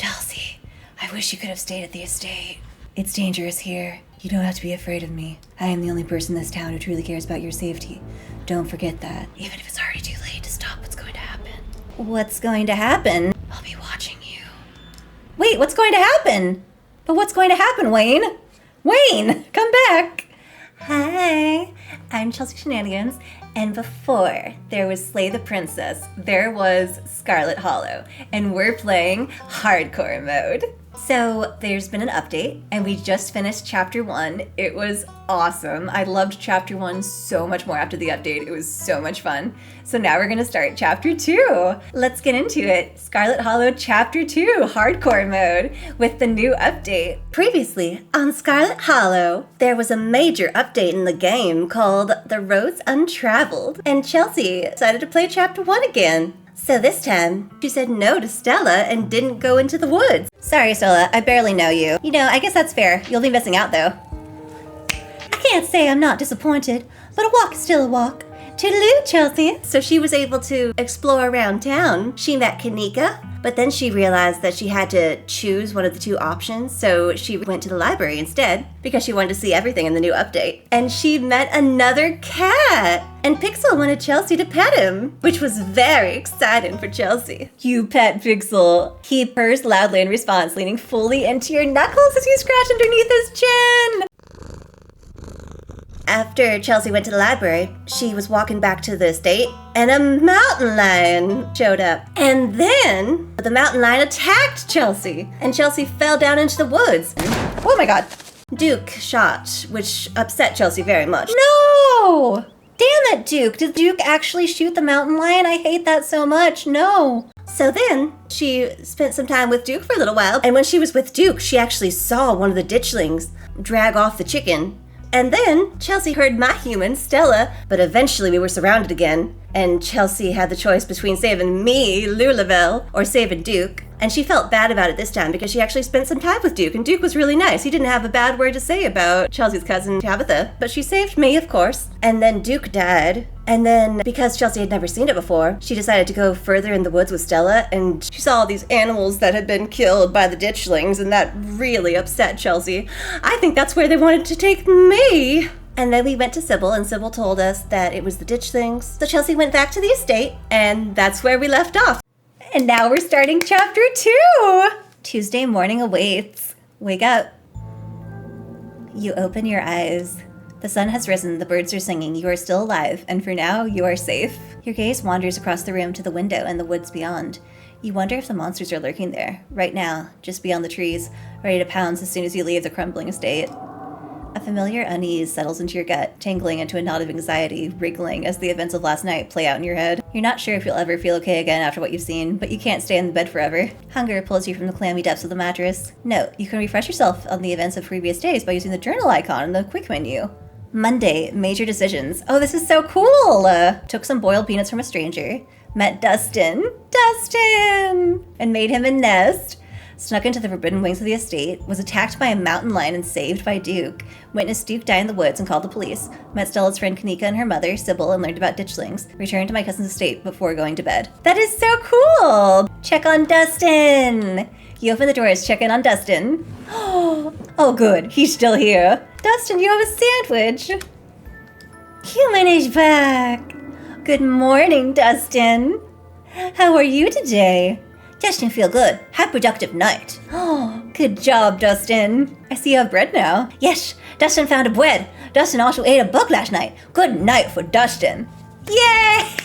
Chelsea, I wish you could have stayed at the estate. It's dangerous here. You don't have to be afraid of me. I am the only person in this town who truly cares about your safety. Don't forget that. Even if it's already too late to stop what's going to happen. What's going to happen? I'll be watching you. Wait, what's going to happen? But what's going to happen, Wayne? Wayne, come back. Hi, I'm Chelsea Shenanigans, and before there was Slay the Princess, there was Scarlet Hollow, and we're playing hardcore mode. So there's been an update, and we just finished chapter 1. It was awesome. I loved chapter 1 so much more after the update. It was so much fun. So now we're gonna start chapter 2. Let's get into it. Scarlet Hollow chapter 2, hardcore mode, with the new update. Previously on Scarlet Hollow, there was a major update in the game called The Roads Untraveled, and Chelsea decided to play chapter 1 again. So this time, she said no to Stella and didn't go into the woods. Sorry, Stella, I barely know you. You know, I guess that's fair. You'll be missing out, though. I can't say I'm not disappointed, but a walk is still a walk. Toodaloo, Chelsea. So she was able to explore around town. She met Kanika, but then she realized that she had to choose one of the two options, so she went to the library instead because she wanted to see everything in the new update. And she met another cat! And Pixel wanted Chelsea to pet him, which was very exciting for Chelsea. You pet Pixel. He purrs loudly in response, leaning fully into your knuckles as you scratch underneath his chin. After Chelsea went to the library, she was walking back to the estate, and a mountain lion showed up. And then the mountain lion attacked Chelsea, and Chelsea fell down into the woods. Oh my god. Duke shot, which upset Chelsea very much. No! Damn it, Duke. Did Duke actually shoot the mountain lion? I hate that so much. No. So then, she spent some time with Duke for a little while, and when she was with Duke, she actually saw one of the ditchlings drag off the chicken. And then Chelsea heard my human, Stella, but eventually we were surrounded again, and Chelsea had the choice between saving me, Lulavel, or saving Duke. And she felt bad about it this time because she actually spent some time with Duke, and Duke was really nice. He didn't have a bad word to say about Chelsea's cousin, Tabitha, but she saved me, of course. And then Duke died, and then because Chelsea had never seen it before, she decided to go further in the woods with Stella, and she saw all these animals that had been killed by the ditchlings, and that really upset Chelsea. I think that's where they wanted to take me. And then we went to Sybil, and Sybil told us that it was the ditchlings. So Chelsea went back to the estate, and that's where we left off. And now we're starting chapter 2! Tuesday morning awaits. Wake up. You open your eyes. The sun has risen, the birds are singing, you are still alive, and for now, you are safe. Your gaze wanders across the room to the window and the woods beyond. You wonder if the monsters are lurking there, right now, just beyond the trees, ready to pounce as soon as you leave the crumbling estate. A familiar unease settles into your gut, tangling into a knot of anxiety, wriggling as the events of last night play out in your head. You're not sure if you'll ever feel okay again after what you've seen, but you can't stay in the bed forever. Hunger pulls you from the clammy depths of the mattress. Note, you can refresh yourself on the events of previous days by using the journal icon in the quick menu. Monday, major decisions. Oh, this is so cool! Took some boiled peanuts from a stranger. Met Dustin, and made him a nest. Snuck into the forbidden wings of the estate, was attacked by a mountain lion and saved by Duke, witnessed Duke die in the woods and called the police, met Stella's friend Kanika and her mother, Sybil, and learned about ditchlings, returned to my cousin's estate before going to bed. That is so cool! Check on Dustin! You open the doors, check in on Dustin. Oh good, he's still here. Dustin, you have a sandwich! Human is back! Good morning, Dustin! How are you today? Dustin, feel good. Have productive night. Oh, good job, Dustin. I see you have bread now. Yes, Dustin found a bread. Dustin also ate a bug last night. Good night for Dustin. Yay!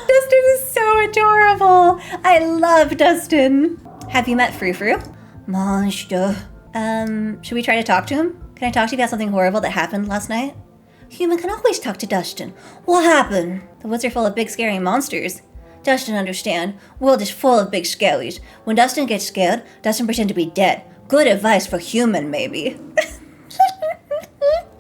Dustin is so adorable. I love Dustin. Have you met Frou-Frou? Monster. Should we try to talk to him? Can I talk to you about something horrible that happened last night? Human can always talk to Dustin. What happened? The woods are full of big scary monsters. Dustin understand. World is full of big scaries. When Dustin gets scared, Dustin pretend to be dead. Good advice for human, maybe.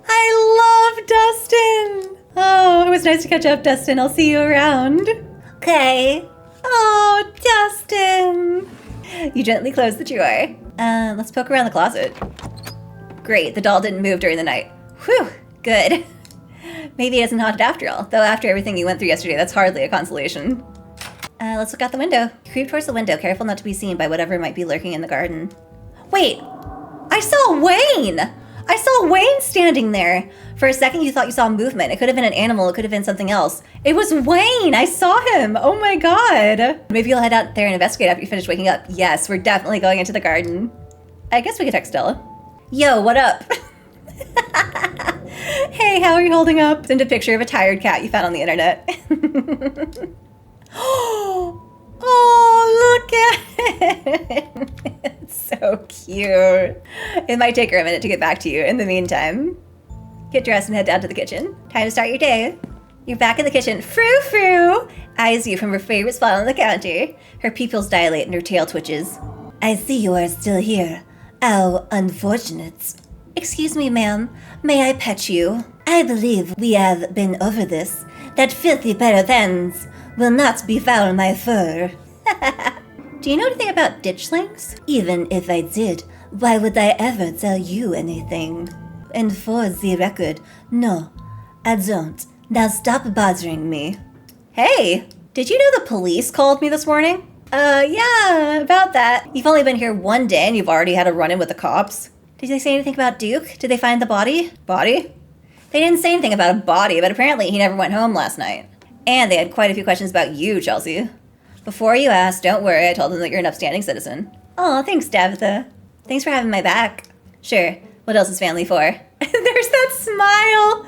I love Dustin. Oh, it was nice to catch up, Dustin. I'll see you around. Okay. Oh, Dustin. You gently close the drawer. Let's poke around the closet. Great, the doll didn't move during the night. Whew, good. Maybe it isn't haunted after all, though after everything you went through yesterday, that's hardly a consolation. Let's look out the window. Creep towards the window, careful not to be seen by whatever might be lurking in the garden. Wait! I saw Wayne! I saw Wayne standing there! For a second you thought you saw movement. It could have been an animal, it could have been something else. It was Wayne! I saw him! Oh my god! Maybe you'll head out there and investigate after you finish waking up. Yes, we're definitely going into the garden. I guess we could text Stella. Yo, what up? Hey, how are you holding up? Send a picture of a tired cat you found on the internet. Oh, look at it. It's so cute. It might take her a minute to get back to you. In the meantime, get dressed and head down to the kitchen. Time to start your day. You're back in the kitchen. Frou-frou eyes you from her favorite spot on the counter. Her pupils dilate and her tail twitches. I see you are still here. How unfortunate. Excuse me, ma'am. May I pet you? I believe we have been over this. That filthy pair of hands will not befoul my fur. Do you know anything about ditchlings? Even if I did, why would I ever tell you anything? And for the record, no, I don't. Now stop bothering me. Hey, did you know the police called me this morning? Yeah, about that. You've only been here one day and you've already had a run-in with the cops. Did they say anything about Duke? Did they find the body? Body? They didn't say anything about a body, but apparently he never went home last night. And they had quite a few questions about you, Chelsea. Before you asked, don't worry, I told them that you're an upstanding citizen. Aw, thanks, Tabitha. Thanks for having my back. Sure, what else is family for? There's that smile!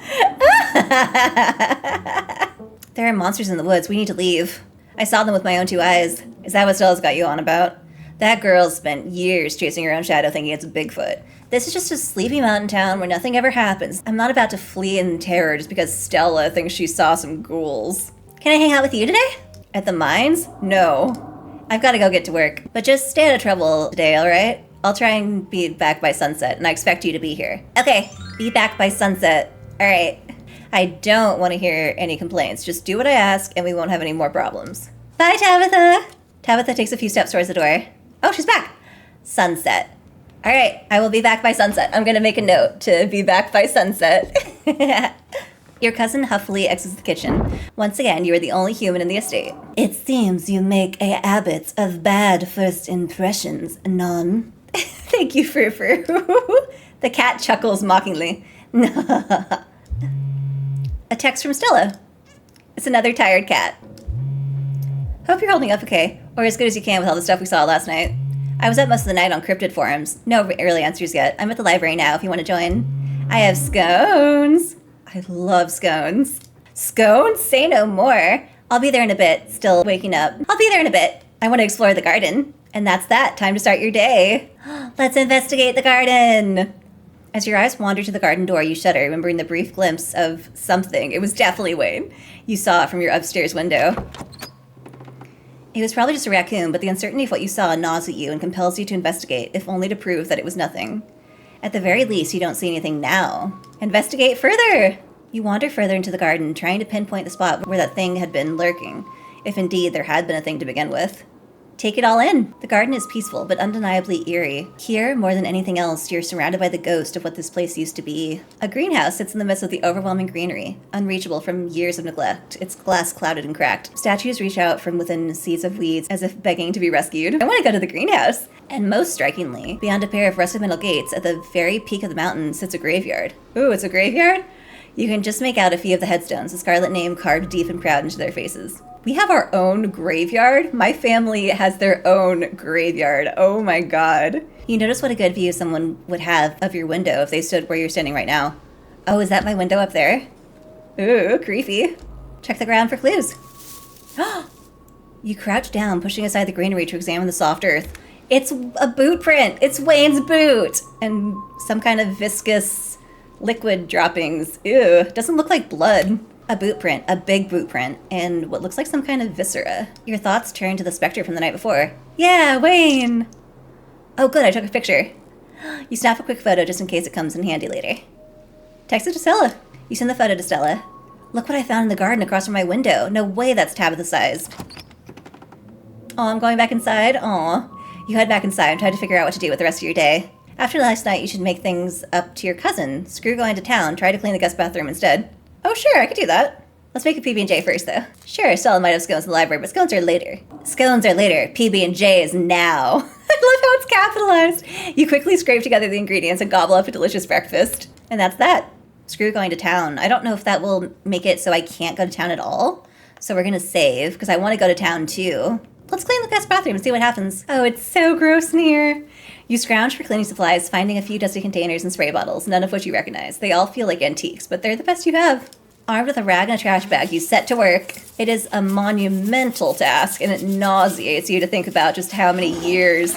There are monsters in the woods, we need to leave. I saw them with my own two eyes. Is that what Stella's got you on about? That girl spent years chasing her own shadow thinking it's a Bigfoot. This is just a sleepy mountain town where nothing ever happens. I'm not about to flee in terror just because Stella thinks she saw some ghouls. Can I hang out with you today? At the mines? No. I've got to go get to work. But just stay out of trouble today, alright? I'll try and be back by sunset, and I expect you to be here. Okay, be back by sunset. Alright. I don't want to hear any complaints. Just do what I ask, and we won't have any more problems. Bye, Tabitha! Tabitha takes a few steps towards the door. Oh, she's back! Sunset. Alright, I will be back by sunset. I'm gonna make a note to be back by sunset. Your cousin huffily exits the kitchen. Once again, you are the only human in the estate. It seems you make a habit of bad first impressions, non. Thank you, Frou-Frou. The cat chuckles mockingly. A text from Stella. It's another tired cat. Hope you're holding up okay, or as good as you can with all the stuff we saw last night. I was up most of the night on cryptid forums. No early answers yet. I'm at the library now if you want to join. I have scones. I love scones. Scones? Say no more. I'll be there in a bit. Still waking up. I'll be there in a bit. I want to explore the garden. And that's that. Time to start your day. Let's investigate the garden. As your eyes wander to the garden door, you shudder, remembering the brief glimpse of something. It was definitely Wayne. You saw it from your upstairs window. It was probably just a raccoon, but the uncertainty of what you saw gnaws at you and compels you to investigate, if only to prove that it was nothing. At the very least, you don't see anything now. Investigate further! You wander further into the garden, trying to pinpoint the spot where that thing had been lurking, if indeed there had been a thing to begin with. Take it all in. The garden is peaceful, but undeniably eerie. Here, more than anything else, you're surrounded by the ghost of what this place used to be. A greenhouse sits in the midst of the overwhelming greenery, unreachable from years of neglect, its glass clouded and cracked. Statues reach out from within seas of weeds, as if begging to be rescued. I want to go to the greenhouse! And most strikingly, beyond a pair of rusted metal gates, at the very peak of the mountain sits a graveyard. Ooh, it's a graveyard? You can just make out a few of the headstones, the Scarlet name carved deep and proud into their faces. We have our own graveyard? My family has their own graveyard. Oh my god. You notice what a good view someone would have of your window if they stood where you're standing right now. Oh, is that my window up there? Ooh, creepy. Check the ground for clues. You crouch down, pushing aside the greenery to examine the soft earth. It's a boot print! It's Wayne's boot! And some kind of viscous liquid droppings. Ew, doesn't look like blood. A boot print, a big boot print, and what looks like some kind of viscera. Your thoughts turn to the specter from the night before. Yeah, Wayne! Oh good, I took a picture. You snap a quick photo just in case it comes in handy later. Text it to Stella. You send the photo to Stella. Look what I found in the garden across from my window. No way that's Tabitha sized. Oh, I'm going back inside? Aw. You head back inside and try to figure out what to do with the rest of your day. After last night, you should make things up to your cousin. Screw going to town. Try to clean the guest bathroom instead. Oh, sure, I could do that. Let's make a PB&J first, though. Sure, Stella might have scones in the library, but scones are later. Scones are later. PB&J is now. I love how it's capitalized. You quickly scrape together the ingredients and gobble up a delicious breakfast. And that's that. Screw going to town. I don't know if that will make it so I can't go to town at all. So we're gonna save, because I want to go to town too. Let's clean the guest bathroom and see what happens. Oh, it's so gross in here. You scrounge for cleaning supplies, finding a few dusty containers and spray bottles, none of which you recognize. They all feel like antiques, but they're the best you have. Armed with a rag and a trash bag, you set to work. It is a monumental task, and it nauseates you to think about just how many years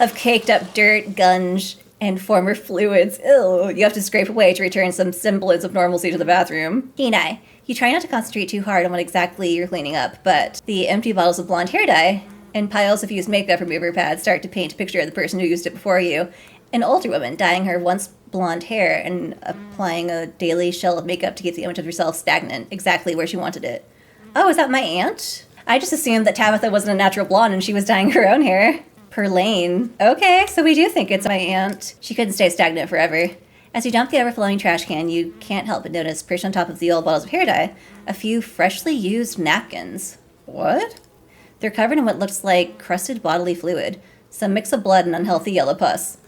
of caked up dirt, gunge, and former fluids. Ew, you have to scrape away to return some semblance of normalcy to the bathroom. Kenai, you try not to concentrate too hard on what exactly you're cleaning up, but the empty bottles of blonde hair dye and piles of used makeup remover pads start to paint a picture of the person who used it before you. An older woman dyeing her once blonde hair and applying a daily shell of makeup to keep the image of herself stagnant, exactly where she wanted it. Oh, is that my aunt? I just assumed that Tabitha wasn't a natural blonde and she was dyeing her own hair. Perlane. Okay, so we do think it's my aunt. She couldn't stay stagnant forever. As you dump the overflowing trash can, you can't help but notice, perched on top of the old bottles of hair dye, a few freshly used napkins. What? They're covered in what looks like crusted bodily fluid, some mix of blood and unhealthy yellow pus.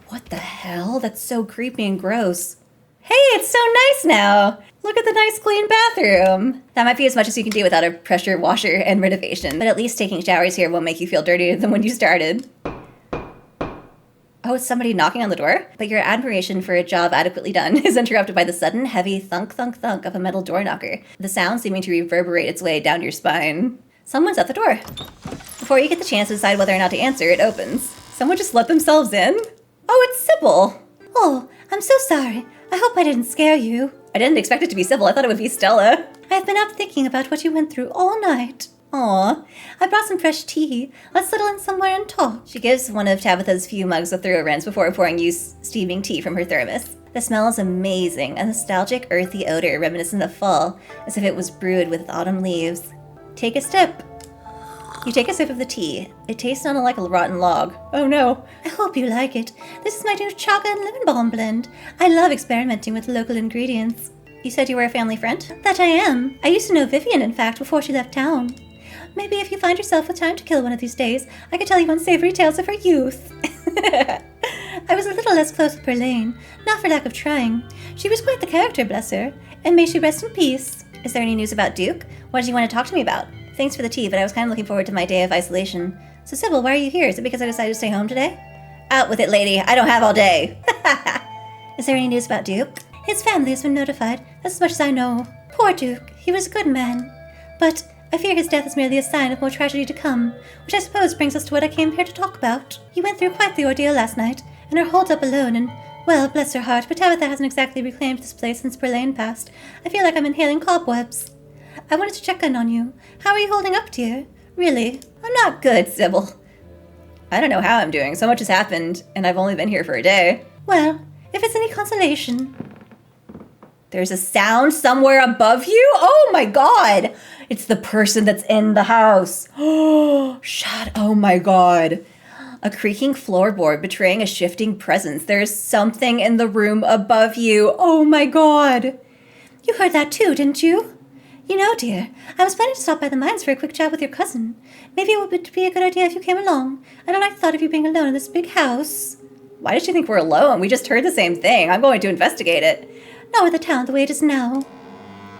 What the hell? That's so creepy and gross. Hey, it's so nice now! Look at the nice clean bathroom! That might be as much as you can do without a pressure washer and renovation, but at least taking showers here won't make you feel dirtier than when you started. Oh, it's somebody knocking on the door? But your admiration for a job adequately done is interrupted by the sudden, heavy thunk, thunk, thunk of a metal door knocker, the sound seeming to reverberate its way down your spine. Someone's at the door. Before you get the chance to decide whether or not to answer, it opens. Someone just let themselves in? Oh, it's Sybil! Oh, I'm so sorry. I hope I didn't scare you. I didn't expect it to be Sybil. I thought it would be Stella. I've been up thinking about what you went through all night. Aw, I brought some fresh tea. Let's settle in somewhere and talk. She gives one of Tabitha's few mugs a thorough rinse before pouring you steaming tea from her thermos. The smell is amazing, a nostalgic earthy odor reminiscent of fall, as if it was brewed with autumn leaves. Take a sip. You take a sip of the tea. It tastes not like a rotten log. Oh no. I hope you like it. This is my new chaga and lemon balm blend. I love experimenting with local ingredients. You said you were a family friend? That I am. I used to know Vivian, in fact, before she left town. Maybe if you find yourself with time to kill one of these days, I could tell you unsavory tales of her youth. I was a little less close with Perlane, not for lack of trying. She was quite the character, bless her, and may she rest in peace. Is there any news about Duke? What did you want to talk to me about? Thanks for the tea, but I was kind of looking forward to my day of isolation. So Sybil, why are you here? Is it because I decided to stay home today? Out with it, lady. I don't have all day. Is there any news about Duke? His family has been notified. That's as much as I know. Poor Duke. He was a good man. But I fear his death is merely a sign of more tragedy to come, which I suppose brings us to what I came here to talk about. He went through quite the ordeal last night, and are holed up alone, and, well, bless her heart, but Tabitha hasn't exactly reclaimed this place since Perlane passed. I feel like I'm inhaling cobwebs. I wanted to check in on you. How are you holding up, dear? Really? I'm not good, Sybil. I don't know how I'm doing. So much has happened, and I've only been here for a day. Well, if it's any consolation. There's a sound somewhere above you? Oh my god! It's the person that's in the house. Oh, oh my god. A creaking floorboard betraying a shifting presence. There's something in the room above you. Oh my god. You heard that too, didn't you? You know, dear, I was planning to stop by the mines for a quick chat with your cousin. Maybe it would be a good idea if you came along. I don't like the thought of you being alone in this big house. Why does she think we're alone? We just heard the same thing. I'm going to investigate it. Not with the town the way it is now.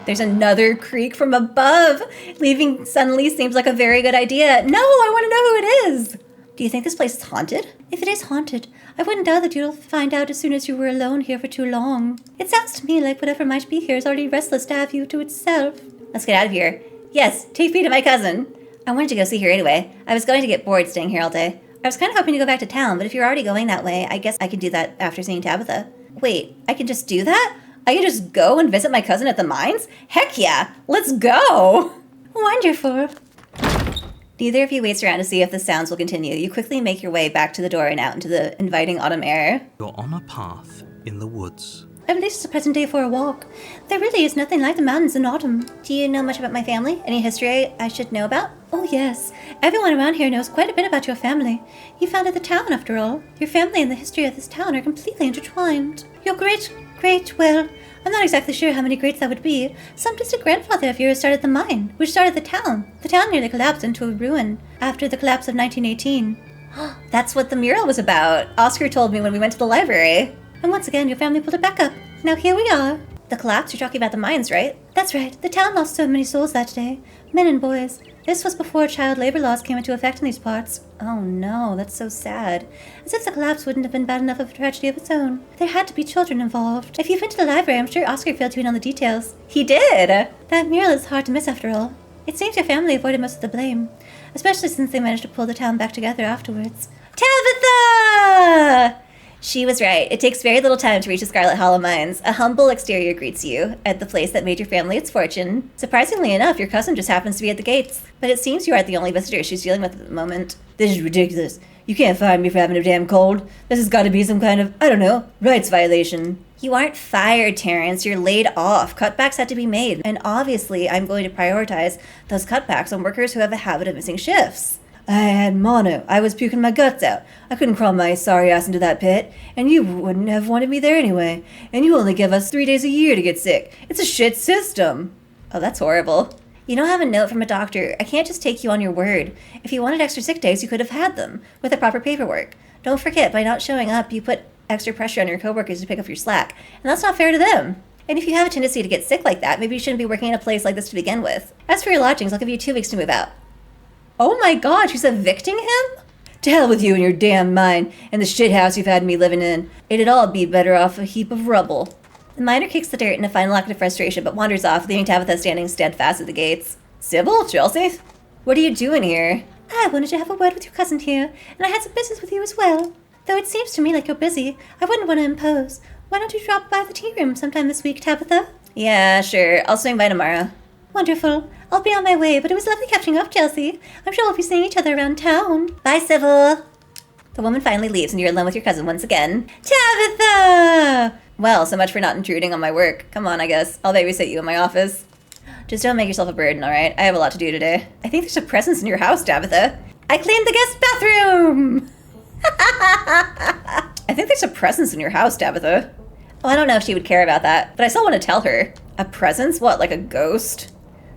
There's another creak from above. Leaving suddenly seems like a very good idea. No, I want to know who it is. Do you think this place is haunted? If it is haunted, I wouldn't doubt that you'll find out as soon as you were alone here for too long. It sounds to me like whatever might be here is already restless to have you to itself. Let's get out of here. Yes, take me to my cousin. I wanted to go see her anyway. I was going to get bored staying here all day. I was kind of hoping to go back to town, but if you're already going that way, I guess I can do that after seeing Tabitha. Wait, I can just do that? I can just go and visit my cousin at the mines? Heck yeah, let's go! Wonderful. Neither of you waits around to see if the sounds will continue. You quickly make your way back to the door and out into the inviting autumn air. You're on a path in the woods. At least it's a present day for a walk. There really is nothing like the mountains in autumn. Do you know much about my family? Any history I should know about? Oh yes, everyone around here knows quite a bit about your family. You founded the town after all. Your family and the history of this town are completely intertwined. Your well, I'm not exactly sure how many greats that would be. Some distant grandfather of yours started the mine, which started the town. The town nearly collapsed into a ruin after the collapse of 1918. That's what the mural was about. Oscar told me when we went to the library. And once again, your family pulled it back up. Now here we are. The collapse? You're talking about the mines, right? That's right. The town lost so many souls that day. Men and boys. This was before child labor laws came into effect in these parts. Oh no, that's so sad. As if the collapse wouldn't have been bad enough of a tragedy of its own. There had to be children involved. If you've been to the library, I'm sure Oscar filled you in on the details. He did! That mural is hard to miss after all. It seems your family avoided most of the blame. Especially since they managed to pull the town back together afterwards. Tabitha! She was right. It takes very little time to reach the Scarlet Hollow Mines. A humble exterior greets you at the place that made your family its fortune. Surprisingly enough, your cousin just happens to be at the gates. But it seems you aren't the only visitor she's dealing with at the moment. This is ridiculous. You can't fire me for having a damn cold. This has got to be some kind of, I don't know, rights violation. You aren't fired, Terrence. You're laid off. Cutbacks had to be made. And obviously, I'm going to prioritize those cutbacks on workers who have a habit of missing shifts. I had mono. I was puking my guts out. I couldn't crawl my sorry ass into that pit, and you wouldn't have wanted me there anyway. And you only give us 3 days a year to get sick. It's a shit system. Oh, that's horrible. You don't have a note from a doctor. I can't just take you on your word. If you wanted extra sick days, you could have had them, with the proper paperwork. Don't forget, by not showing up, you put extra pressure on your coworkers to pick up your slack, and that's not fair to them. And if you have a tendency to get sick like that, maybe you shouldn't be working in a place like this to begin with. As for your lodgings, I'll give you 2 weeks to move out. Oh my god, she's evicting him? To hell with you and your damn mine, and the shithouse you've had me living in. It'd all be better off a heap of rubble. The miner kicks the dirt in a final act of frustration, but wanders off, leaving Tabitha standing steadfast at the gates. Sybil? Chelsea? What are you doing here? I wanted to have a word with your cousin here, and I had some business with you as well. Though it seems to me like you're busy, I wouldn't want to impose. Why don't you drop by the tea room sometime this week, Tabitha? Yeah, sure. I'll swing by tomorrow. Wonderful. I'll be on my way, but it was lovely catching up, Chelsea. I'm sure we'll be seeing each other around town. Bye, Sybil. The woman finally leaves, and you're alone with your cousin once again. Tabitha! Well, so much for not intruding on my work. Come on, I guess. I'll babysit you in my office. Just don't make yourself a burden, all right? I have a lot to do today. I think there's a presence in your house, Tabitha. I cleaned the guest bathroom! I think there's a presence in your house, Tabitha. Oh, I don't know if she would care about that, but I still want to tell her. A presence? What, like a ghost?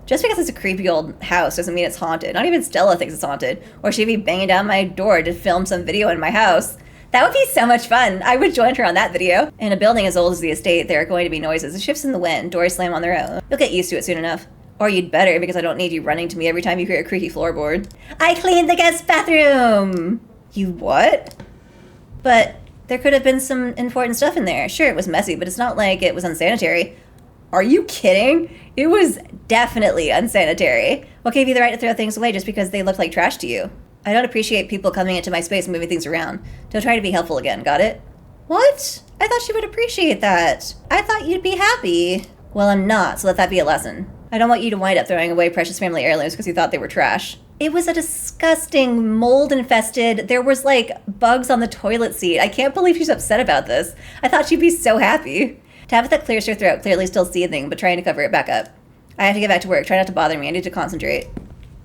Just because it's a creepy old house doesn't mean it's haunted. Not even Stella thinks it's haunted. Or she'd be banging down my door to film some video in my house. That would be so much fun. I would join her on that video. In a building as old as the estate, there are going to be noises. It shifts in the wind. Doors slam on their own. You'll get used to it soon enough. Or you'd better, because I don't need you running to me every time you hear a creaky floorboard. I cleaned the guest bathroom! You what? But there could have been some important stuff in there. Sure, it was messy, but it's not like it was unsanitary. Are you kidding? It was definitely unsanitary. What gave you the right to throw things away just because they looked like trash to you? I don't appreciate people coming into my space and moving things around. Don't try to be helpful again, got it? What? I thought you would appreciate that. I thought you'd be happy. Well, I'm not, so let that be a lesson. I don't want you to wind up throwing away precious family heirlooms because you thought they were trash. It was a disgusting, mold-infested, there was like bugs on the toilet seat. I can't believe she's upset about this. I thought she'd be so happy. Tabitha clears her throat, clearly still seething, but trying to cover it back up. I have to get back to work. Try not to bother me. I need to concentrate.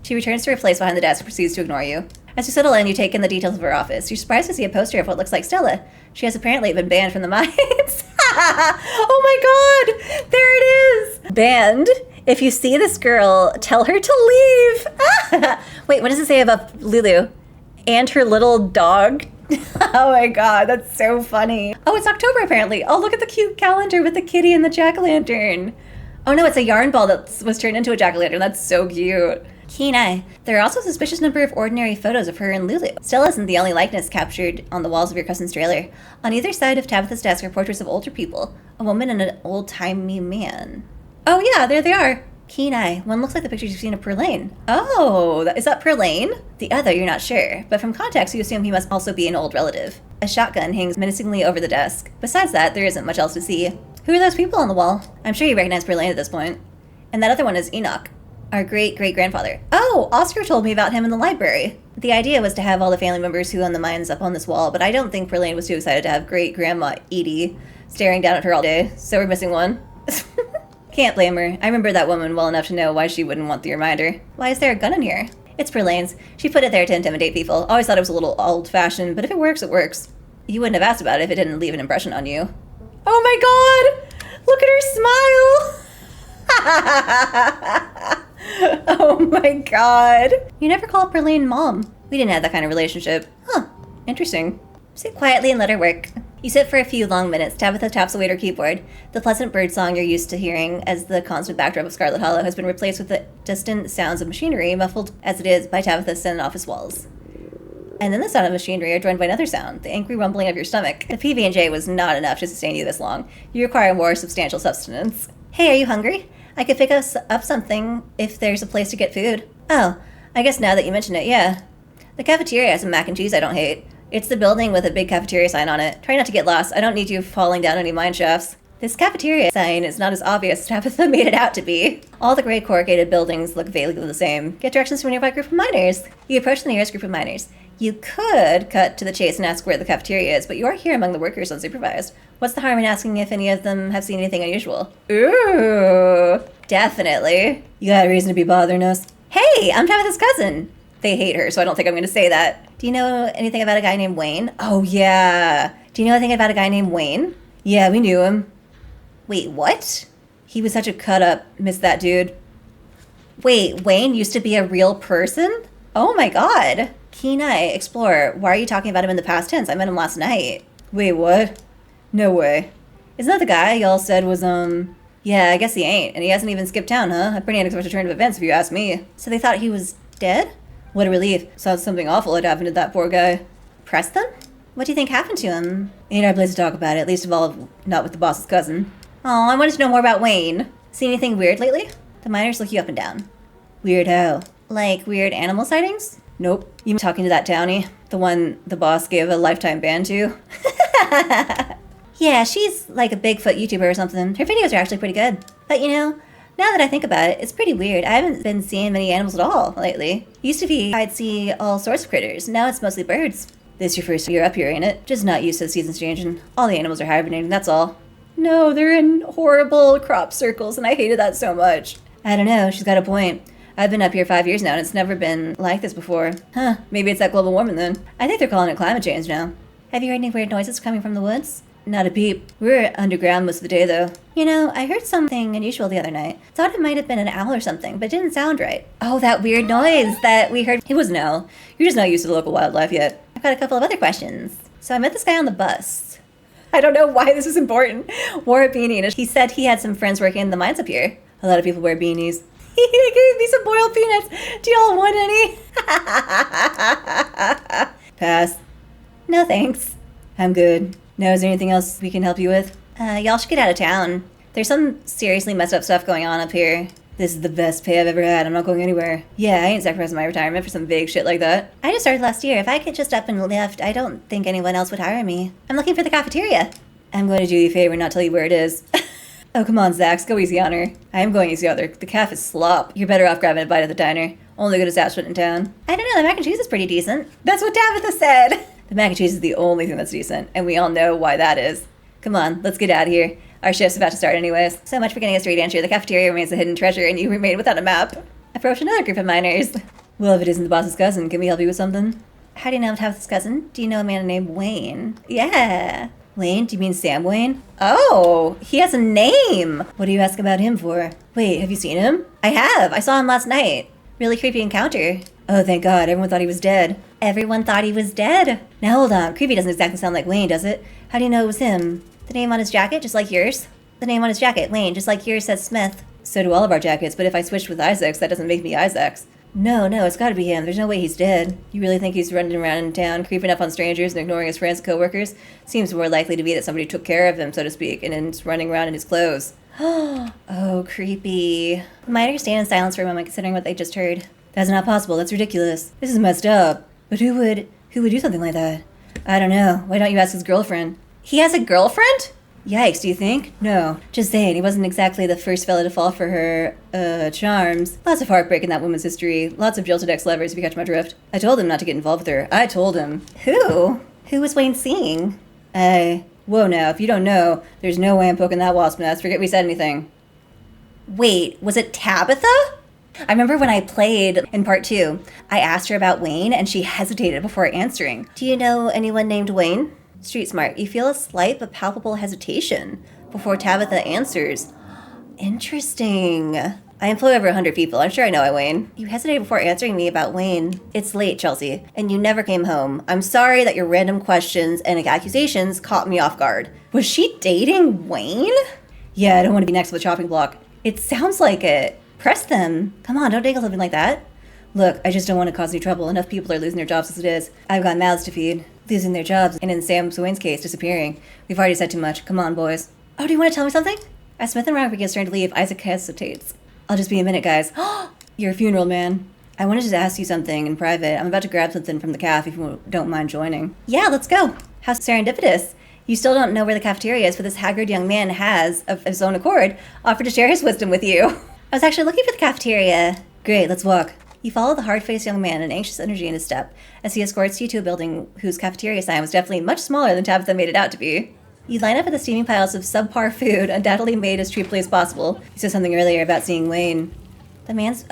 She returns to her place behind the desk and proceeds to ignore you. As you settle in, you take in the details of her office. You're surprised to see a poster of what looks like Stella. She has apparently been banned from the mines. Oh my god! There it is! Banned? If you see this girl, tell her to leave! Wait, what does it say about Lulu? And her little dog? Oh my god, that's so funny. Oh, it's October apparently. Oh, look at the cute calendar with the kitty and the jack-o'-lantern. Oh no, it's a yarn ball that was turned into a jack-o'-lantern. That's so cute. Keen eye. There are also a suspicious number of ordinary photos of her and Lulu. Stella isn't the only likeness captured on the walls of your cousin's trailer. On either side of Tabitha's desk are portraits of older people, a woman and an old-timey man. Oh yeah, there they are. Keen eye. One looks like the pictures you've seen of Perlane. Oh, is that Perlane? The other, you're not sure, but from context, you assume he must also be an old relative. A shotgun hangs menacingly over the desk. Besides that, there isn't much else to see. Who are those people on the wall? I'm sure you recognize Perlane at this point. And that other one is Enoch, our great-great-grandfather. Oh, Oscar told me about him in the library. The idea was to have all the family members who own the mines up on this wall, but I don't think Perlane was too excited to have great-grandma Edie staring down at her all day, so we're missing one. Can't blame her. I remember that woman well enough to know why she wouldn't want the reminder. Why is there a gun in here? It's Perlane's. She put it there to intimidate people. Always thought it was a little old-fashioned, but if it works, it works. You wouldn't have asked about it if it didn't leave an impression on you. Oh my god! Look at her smile. Oh my god. You never called Berlin Mom. We didn't have that kind of relationship. Huh. Interesting. Sit quietly and let her work. You sit for a few long minutes. Tabitha taps away at her keyboard. The pleasant bird song you're used to hearing as the constant backdrop of Scarlet Hollow has been replaced with the distant sounds of machinery, muffled as it is by Tabitha's thin office walls. And then the sound of machinery are joined by another sound, the angry rumbling of your stomach. The PB&J was not enough to sustain you this long. You require more substantial sustenance. Hey, are you hungry? I could pick us up something if there's a place to get food. Oh, I guess now that you mention it, yeah. The cafeteria has some mac and cheese I don't hate. It's the building with a big cafeteria sign on it. Try not to get lost. I don't need you falling down any mine shafts. This cafeteria sign is not as obvious as Tabitha made it out to be. All the gray corrugated buildings look vaguely the same. Get directions from a nearby group of miners. You approach the nearest group of miners. You could cut to the chase and ask where the cafeteria is, but you are here among the workers unsupervised. What's the harm in asking if any of them have seen anything unusual? Ooh, definitely. You got a reason to be bothering us. Hey, I'm Tabitha's cousin. They hate her, so I don't think I'm going to say that. Do you know anything about a guy named Wayne? Oh, yeah. Do you know anything about a guy named Wayne? Yeah, we knew him. Wait, what? He was such a cut-up. Miss that dude. Wait, Wayne used to be a real person? Oh my god. Keen Eye, Explorer, why are you talking about him in the past tense? I met him last night. Wait, what? No way. Isn't that the guy y'all said was, Yeah, I guess he ain't. And he hasn't even skipped town, huh? A pretty unexpected turn of events, if you ask me. So they thought he was dead? What a relief. Sounds something awful had happened to that poor guy. Preston? What do you think happened to him? Ain't our place to talk about it, least of all, not with the boss's cousin. Oh, I wanted to know more about Wayne. See anything weird lately? The miners look you up and down. Weird how? Like weird animal sightings? Nope. You talking to that townie? The one the boss gave a lifetime ban to? Yeah, she's like a Bigfoot YouTuber or something. Her videos are actually pretty good. But you know, now that I think about it, it's pretty weird. I haven't been seeing many animals at all lately. Used to be I'd see all sorts of critters. Now it's mostly birds. This your first year up here, ain't it? Just not used to the seasons changing. All the animals are hibernating, that's all. No, they're in horrible crop circles, and I hated that so much. I don't know, she's got a point. I've been up here 5 years now, and it's never been like this before. Huh, maybe it's that global warming then. I think they're calling it climate change now. Have you heard any weird noises coming from the woods? Not a peep. We're underground most of the day, though. You know, I heard something unusual the other night. Thought it might have been an owl or something, but it didn't sound right. Oh, that weird noise that we heard. It was an owl. You're just not used to the local wildlife yet. I've got a couple of other questions. So I met this guy on the bus. I don't know why this is important. Wore a beanie, and he said he had some friends working in the mines up here. A lot of people wear beanies. He gave me some boiled peanuts. Do y'all want any? Pass. No thanks. I'm good. Now, is there anything else we can help you with? Y'all should get out of town. There's some seriously messed up stuff going on up here. This is the best pay I've ever had. I'm not going anywhere. Yeah, I ain't sacrificing my retirement for some vague shit like that. I just started last year. If I could just up and left, I don't think anyone else would hire me. I'm looking for the cafeteria. I'm going to do you a favor and not tell you where it is. Oh, come on, Zax. Go easy on her. I am going easy on her. The calf is slop. You're better off grabbing a bite at the diner. Only good establishment in town. I don't know. The mac and cheese is pretty decent. That's what Tabitha said. The mac and cheese is the only thing that's decent, and we all know why that is. Come on, let's get out of here. Our shift's about to start anyways. So much for getting a straight answer. The cafeteria remains a hidden treasure, and you remain without a map. Approach another group of miners. Well, if it isn't the boss's cousin, can we help you with something? How do you know Tabitha's cousin? Do you know a man named Wayne? Yeah. Wayne? Do you mean Sam Wayne? Oh, he has a name. What do you ask about him for? Wait, have you seen him? I have. I saw him last night. Really creepy encounter. Oh, thank God. Everyone thought he was dead. Everyone thought he was dead. Now, hold on. Creepy doesn't exactly sound like Wayne, does it? How do you know it was him? The name on his jacket, just like yours? The name on his jacket, Wayne, just like yours says Smith. So do all of our jackets, but if I switched with Isaac's, that doesn't make me Isaac's. No, it's gotta be him. There's no way he's dead. You really think he's running around in town, creeping up on strangers and ignoring his friends and co-workers? Seems more likely to be that somebody took care of him, so to speak, and is running around in his clothes. Oh, creepy. The miners stand in silence for a moment, considering what they just heard. That's not possible. That's ridiculous. This is messed up. But who would do something like that? I don't know. Why don't you ask his girlfriend? He has a girlfriend? Yikes, do you think? No. Just saying, he wasn't exactly the first fella to fall for her, charms. Lots of heartbreak in that woman's history. Lots of jilted ex-lovers, if you catch my drift. I told him not to get involved with her. I told him. Who? Who was Wayne seeing? Whoa now, if you don't know, there's no way I'm poking that wasp nest. Forget we said anything. Wait, was it Tabitha? I remember when I played in part 2, I asked her about Wayne, and she hesitated before answering. Do you know anyone named Wayne? Street smart. You feel a slight but palpable hesitation. before Tabitha answers. Interesting. I employ over 100 people. I'm sure I know Wayne. You hesitated before answering me about Wayne. It's late, Chelsea, and you never came home. I'm sorry that your random questions and accusations caught me off guard. Was she dating Wayne? Yeah, I don't want to be next to the chopping block. It sounds like it. Press them. Come on, don't dangle something like that. Look, I just don't want to cause any trouble. Enough people are losing their jobs as it is. I've got mouths to feed. Losing their jobs, and in Sam Wayne's case, disappearing. We've already said too much. Come on, boys. Oh, do you want to tell me something? As Smith and Rodriguez turn to leave, Isaac hesitates. I'll just be a minute, guys. Your funeral, man. I wanted to ask you something in private. I'm about to grab something from the caf if you don't mind joining. Yeah, let's go. How serendipitous. You still don't know where the cafeteria is, but this haggard young man has, of his own accord, offered to share his wisdom with you. I was actually looking for the cafeteria. Great, let's walk. You follow the hard-faced young man, an anxious energy in his step, as he escorts you to a building whose cafeteria sign was definitely much smaller than Tabitha made it out to be. You line up at the steaming piles of subpar food, undoubtedly made as cheaply as possible. You said something earlier about seeing Wayne. The man's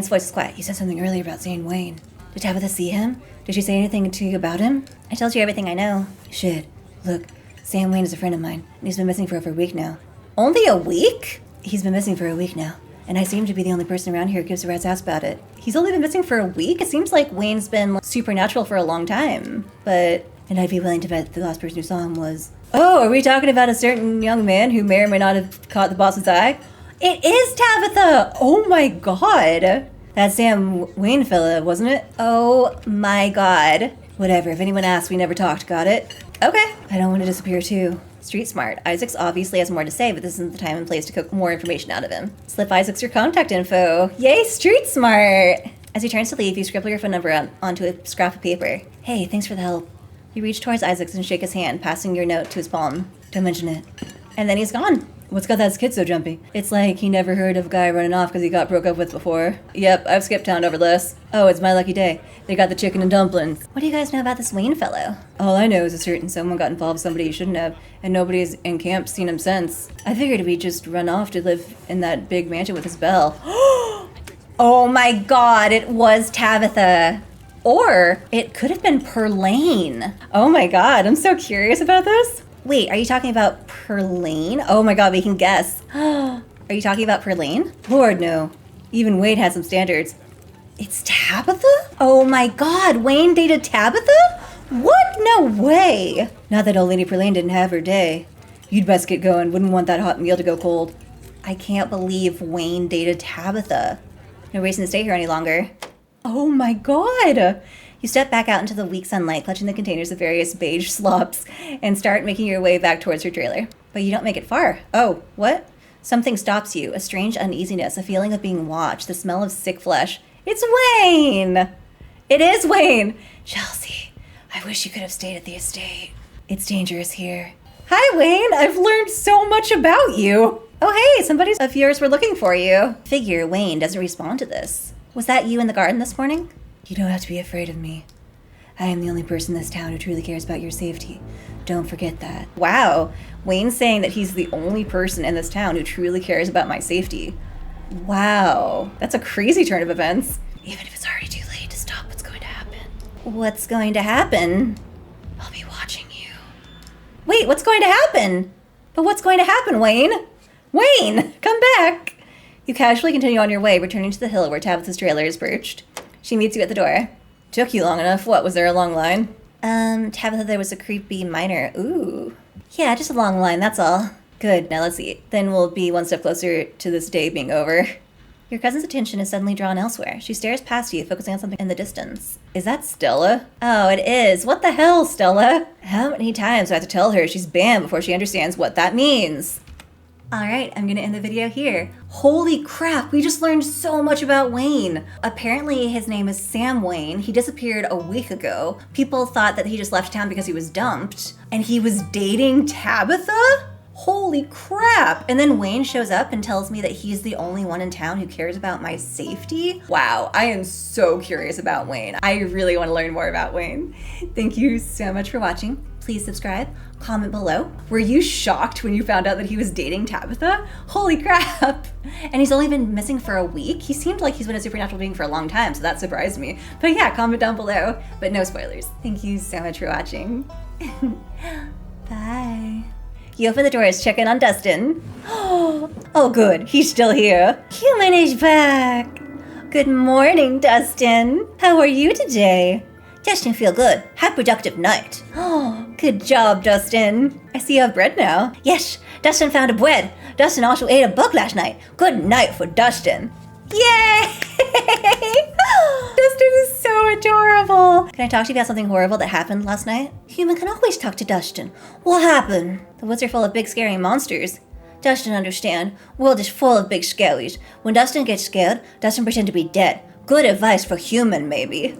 voice is quiet. You said something earlier about seeing Wayne. Did Tabitha see him? Did she say anything to you about him? I told you everything I know. Shit. Look, Sam Wayne is a friend of mine, and he's been missing for over a week now. Only a week? He's been missing for a week now, and I seem to be the only person around here who gives a rat's ass about it. He's only been missing for a week? It seems like Wayne's been supernatural for a long time. And I'd be willing to bet the last person who saw him was... Oh, are we talking about a certain young man who may or may not have caught the boss's eye? It is Tabitha! Oh my god! That Sam Wayne fella, wasn't it? Oh my god. Whatever, if anyone asks, we never talked, got it? Okay. I don't want to disappear too. Street smart. Isaac's obviously has more to say, but this isn't the time and place to cook more information out of him. Slip Isaac's your contact info. Yay, street smart! As he turns to leave, you scribble your phone number onto a scrap of paper. Hey, thanks for the help. You reach towards Isaac's and shake his hand, passing your note to his palm. Don't mention it. And then he's gone. What's got that kid so jumpy? It's like he never heard of a guy running off because he got broke up with before. Yep, I've skipped town over this. Oh, it's my lucky day. They got the chicken and dumplings. What do you guys know about this Wayne fellow? All I know is a certain someone got involved with somebody he shouldn't have, and nobody's in camp seen him since. I figured we'd just run off to live in that big mansion with his belle. Oh my god, it was Tabitha. Or it could have been Perlane. Oh my god, I'm so curious about this. Wait, are you talking about Perlane? Oh my god, we can guess. Are you talking about Perlane? Lord, no. Even Wade had some standards. It's Tabitha? Oh my god, Wayne dated Tabitha? What? No way. Not that old Lady Perlane didn't have her day. You'd best get going. Wouldn't want that hot meal to go cold. I can't believe Wayne dated Tabitha. No reason to stay here any longer. Oh my god! You step back out into the weak sunlight, clutching the containers of various beige slops, and start making your way back towards your trailer. But you don't make it far. Oh, what? Something stops you, a strange uneasiness, a feeling of being watched, the smell of sick flesh. It's Wayne! It is Wayne! Chelsea, I wish you could have stayed at the estate. It's dangerous here. Hi, Wayne! I've learned so much about you! Oh hey, somebody of yours were looking for you. Figure Wayne doesn't respond to this. Was that you in the garden this morning? You don't have to be afraid of me. I am the only person in this town who truly cares about your safety. Don't forget that. Wow, Wayne's saying that he's the only person in this town who truly cares about my safety. Wow, that's a crazy turn of events. Even if it's already too late to stop what's going to happen. What's going to happen? I'll be watching you. Wait, what's going to happen? But what's going to happen, Wayne? Wayne, come back! You casually continue on your way, returning to the hill where Tabitha's trailer is perched. She meets you at the door. Took you long enough. What, was there a long line? Tabitha, there was a creepy miner. Ooh. Yeah, just a long line, that's all. Good, now let's eat. Then we'll be one step closer to this day being over. Your cousin's attention is suddenly drawn elsewhere. She stares past you, focusing on something in the distance. Is that Stella? Oh, it is. What the hell, Stella? How many times do I have to tell her she's banned before she understands what that means? Alright, I'm gonna end the video here. Holy crap, we just learned so much about Wayne. Apparently his name is Sam Wayne. He disappeared a week ago. People thought that he just left town because he was dumped. And he was dating Tabitha? Holy crap! And then Wayne shows up and tells me that he's the only one in town who cares about my safety? Wow, I am so curious about Wayne. I really want to learn more about Wayne. Thank you so much for watching. Please subscribe, comment below. Were you shocked when you found out that he was dating Tabitha? Holy crap! And he's only been missing for a week? He seemed like he's been a supernatural being for a long time, so that surprised me. But yeah, comment down below, but no spoilers. Thank you so much for watching. Bye. He opened the door to check in on Dustin. Oh, good. He's still here. Human is back. Good morning, Dustin. How are you today? Dustin, feel good. Have productive night. Oh, good job, Dustin. I see you have bread now. Yes, Dustin found a bread. Dustin also ate a bug last night. Good night for Dustin. Yay! Dustin is so adorable. Can I talk to you about something horrible that happened last night? Human can always talk to Dustin. What happened? The woods are full of big scary monsters. Dustin understand. World is full of big scaries. When Dustin gets scared, Dustin pretend to be dead. Good advice for human, maybe.